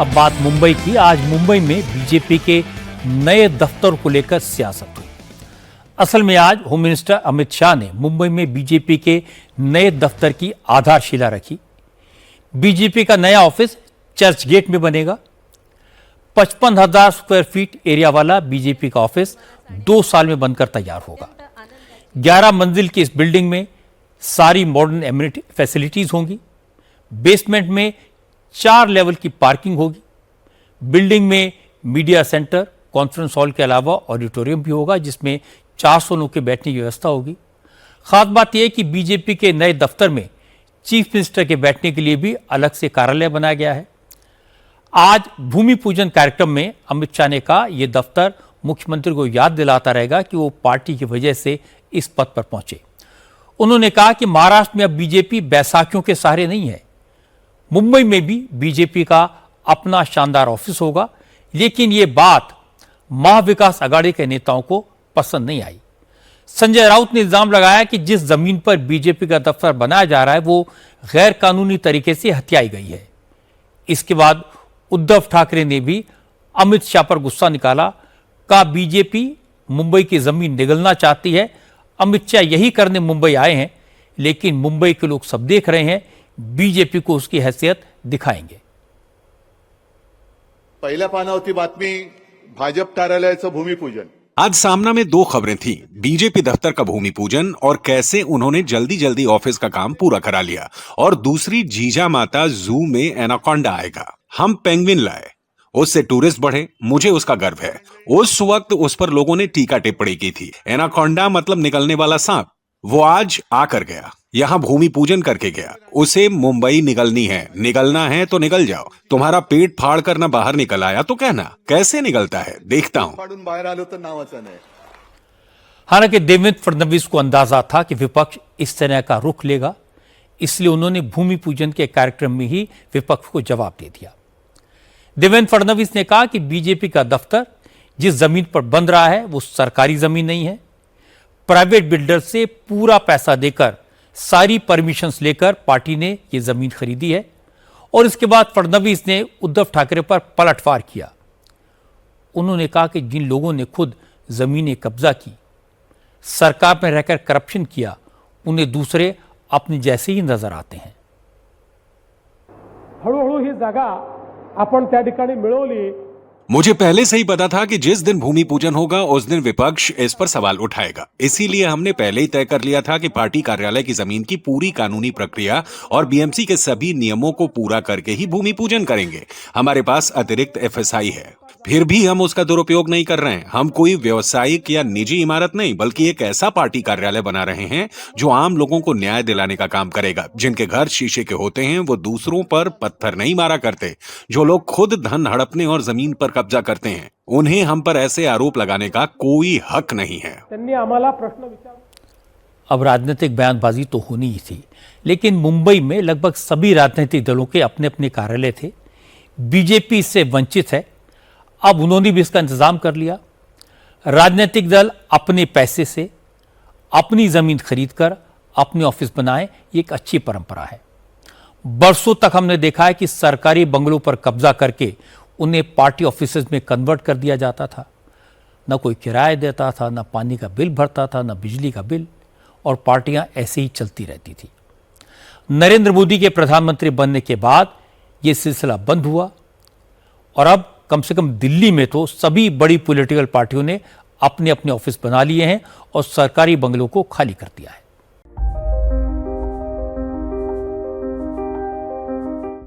अब बात मुंबई की। आज मुंबई में बीजेपी के नए दफ्तर को लेकर सियासत हुई। असल में आज होम मिनिस्टर अमित शाह ने मुंबई में बीजेपी के नए दफ्तर की आधारशिला रखी। बीजेपी का नया ऑफिस चर्च गेट में बनेगा। 55,000 स्क्वायर फीट एरिया वाला बीजेपी का ऑफिस 2 साल में बनकर तैयार होगा। 11 मंजिल की इस बिल्डिंग में सारी मॉडर्न एमिनिटी फैसिलिटीज होंगी। बेसमेंट में 4 लेवल की पार्किंग होगी। बिल्डिंग में मीडिया सेंटर, कॉन्फ्रेंस हॉल के अलावा ऑडिटोरियम भी होगा जिसमें 400 लोगों के बैठने की व्यवस्था होगी। खास बात यह है कि बीजेपी के नए दफ्तर में चीफ मिनिस्टर के बैठने के लिए भी अलग से कार्यालय बनाया गया है। आज भूमि पूजन कार्यक्रम में अमित शाह ने कहा यह दफ्तर मुख्यमंत्री को याद दिलाता रहेगा कि वो पार्टी की वजह से इस पद पर पहुंचे। उन्होंने कहा कि महाराष्ट्र में अब बीजेपी बैसाखियों के सहारे नहीं है। मुंबई में भी बीजेपी का अपना शानदार ऑफिस होगा, लेकिन ये बात महाविकास अघाड़ी के नेताओं को पसंद नहीं आई। संजय राउत ने इल्जाम लगाया कि जिस जमीन पर बीजेपी का दफ्तर बनाया जा रहा है वो गैर कानूनी तरीके से हथियाई गई है। इसके बाद उद्धव ठाकरे ने भी अमित शाह पर गुस्सा निकाला। कहा बीजेपी मुंबई की जमीन निगलना चाहती है। अमित शाह यही करने मुंबई आए हैं, लेकिन मुंबई के लोग सब देख रहे हैं, बीजेपी को उसकी हैसियत दिखाएंगे। पहिल्या पानावरती बातमी भाजप कार्यालयाचं भूमिपूजन। आज सामना में 2 खबरें थी, बीजेपी दफ्तर का भूमि पूजन और कैसे उन्होंने जल्दी जल्दी ऑफिस का काम पूरा करा लिया, और दूसरी जीजा माता जू में एनाकोंडा आएगा। हम पेंगुइन लाए, उससे टूरिस्ट बढ़े, मुझे उसका गर्व है। उस वक्त उस पर लोगों ने टीका टिप्पणी की थी। एनाकोंडा मतलब निकलने वाला सांप। वो आज आकर गया, यहाँ भूमि पूजन करके गया। उसे मुंबई निगलनी है, निगलना है तो निकल जाओ। तुम्हारा पेट फाड़ कर ना बाहर निकल आया तो कहना, कैसे निकलता है देखता हूं। हालांकि देवेंद्र फडणवीस को अंदाजा था कि विपक्ष इस तरह का रुख लेगा, इसलिए उन्होंने भूमि पूजन के कार्यक्रम में ही विपक्ष को जवाब दे दिया। देवेंद्र फडणवीस ने कहा कि बीजेपी का दफ्तर जिस जमीन पर बन रहा है वो सरकारी जमीन नहीं है। प्राइवेट बिल्डर से पूरा पैसा देकर, सारी परमिशंस लेकर पार्टी ने यह जमीन खरीदी है। और इसके बाद फडणवीस ने उद्धव ठाकरे पर पलटवार किया। उन्होंने कहा कि जिन लोगों ने खुद जमीनें कब्जा की, सरकार में रहकर करप्शन किया, उन्हें दूसरे अपने जैसे ही नजर आते हैं। हळूहळू ही जागा आपण त्या ठिकाणी मिळवली। मुझे पहले से ही पता था कि जिस दिन भूमि पूजन होगा उस दिन विपक्ष इस पर सवाल उठाएगा। इसीलिए हमने पहले ही तय कर लिया था कि पार्टी कार्यालय की जमीन की पूरी कानूनी प्रक्रिया और बीएमसी के सभी नियमों को पूरा करके ही भूमि पूजन करेंगे। हमारे पास अतिरिक्त एफएसआई है, फिर भी हम उसका दुरुपयोग नहीं कर रहे हैं। हम कोई व्यवसायिक या निजी इमारत नहीं, बल्कि एक ऐसा पार्टी कार्यालय बना रहे हैं जो आम लोगों को न्याय दिलाने का काम करेगा। जिनके घर शीशे के होते हैं वो दूसरों पर पत्थर नहीं मारा करते। जो लोग खुद धन हड़पने और जमीन पर कब्जा करते हैं, उन्हें हम पर ऐसे आरोप लगाने का कोई हक नहीं है। अब राजनीतिक बयानबाजी तो होनी ही थी, लेकिन मुंबई में लगभग सभी राजनीतिक दलों के अपने अपने कार्यालय थे। बीजेपी इससे वंचित है। अब उन्होंने भी इसका इंतजाम कर लिया। राजनीतिक दल अपने पैसे से अपनी जमीन खरीदकर अपने ऑफिस बनाए, ये एक अच्छी परंपरा है। बरसों तक हमने देखा है कि सरकारी बंगलों पर कब्जा करके उन्हें पार्टी ऑफिसेज में कन्वर्ट कर दिया जाता था। न कोई किराया देता था, न पानी का बिल भरता था, न बिजली का बिल, और पार्टियां ऐसे ही चलती रहती थी। नरेंद्र मोदी के प्रधानमंत्री बनने के बाद यह सिलसिला बंद हुआ, और अब कम से कम दिल्ली में तो सभी बड़ी पॉलिटिकल पार्टियों ने अपने अपने ऑफिस बना लिए हैं और सरकारी बंगलों को खाली कर दिया है।